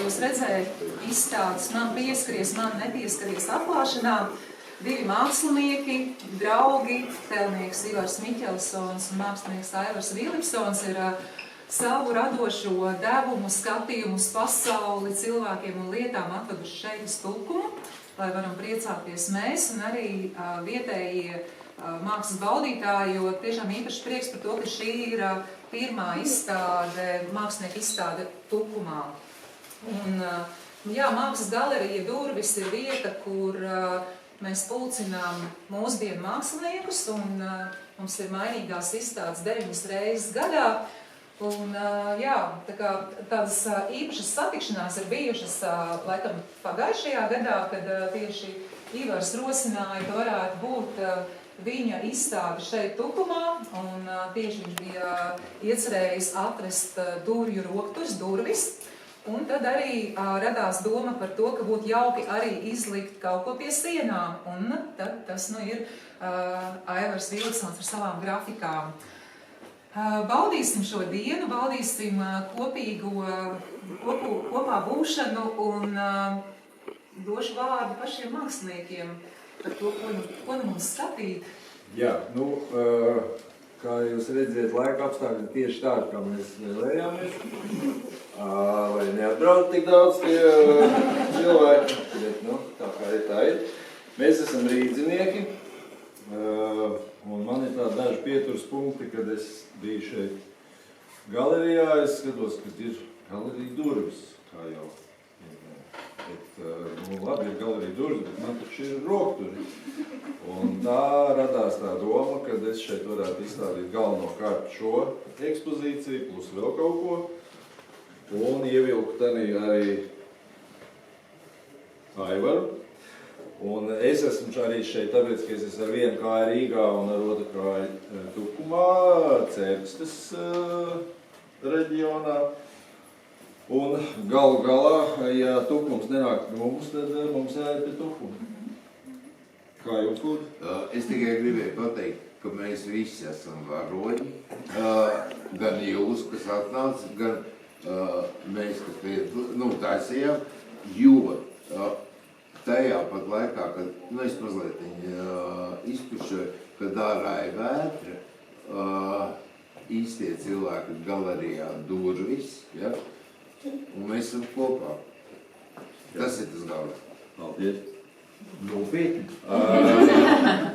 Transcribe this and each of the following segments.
jūs redzēt izstādes man pieskaries, man nepieskaries atklāšanā. Divi mākslinieki, draugi, tēlnieks Ivars Miķelsons un mākslinieks Aivars Vilipsons ir savu radošo devumu, skatījumu uz pasauli, cilvēkiem un lietām atveduši šeit uz Tukumu, lai varam priecāties mēs un arī vietējie mākslas baudītāji, jo tiešām īpaši prieks par to, ka šī ir pirmā izstāde, mākslinieka izstāde Tukumā. Un, jā, mākslas galerija Durvis ir vieta, kur mēs pulcinām mūsdienu māksliniekus, un mums ir mainīgās izstādes 9 reizes gadā. Un, jā, tādas īpašas satikšanās ir bijušas laikam pagājušajā gadā, kad tieši Ivars rosināja, ka varētu būt viņa izstāde šeit Tukumā, un tieši viņš bija iecerējis atrast durvju rokturis, durvis. Un tad arī radās doma par to, ka būtu jauki arī izlikt kaut ko pie sienām. Un tad tas ir Aivars Vilipsons ar savām grafikām. Baudīsim šo dienu, baudīsim kopā būšanu un došu vārdu pašiem māksliniekiem par to, ko mums skatīt. Jā, kā jūs redziet, laika apstākļi tieši tādi, kā mēs vēlējāmies. Lai neatbrauc tik daudz tie cilvēki, bet tā kā ir tā ir. Mēs esam rīdzinieki, un man ir tādi daži pieturas punkti, kad es biju šeit galerijā. Es skatos, ka ir galerija Durvis, kā jau. Bet, labi, ir galerija Durvis, bet man taču ir rokturi. Un tā radās tā doma, ka es šeit varētu izstādīt galvenokārt šo ekspozīciju, plus vēl kaut ko. Un ievilku arī Aivaru. Un es esmu arī šeit, tāpēc, ka es esmu ar vienu kāju Rīgā un ar otru kāju Tukumā, Cēpstes reģionā. Un galu galā, ja Tukums nenāk pie mums, tad mums jāiet pie Tukuma. Kā jums lūdzu? Es tikai gribēju pateikt, ka mēs visi esam varoņi. Gan jūs, kas atnāca, gan mēs, kas taisījām, jo tajā pat laikā, kad es mazliet izpušoju, kad ārā ir vētra, īstie cilvēki galerijā Durvis, ja? Un mēs esam kopā. Tas ir tas galvenais. Paldies. Nopietni.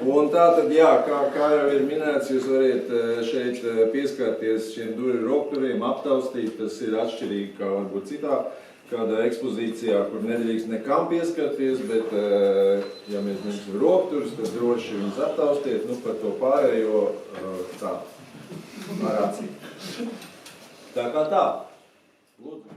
Un tātad, jā, kā jau ir minēts, jūs variet šeit pieskarties šiem durvju rokturiem, aptaustīt. Tas ir atšķirīgi kā varbūt citā kādā ekspozīcijā, kur nedrīkst nekam pieskarties, bet, ja mēs ņemsim rokturus, tad droši viņus aptaustiet, par to pārējo tā, ar acīm. Tā kā tā. Lūdzu.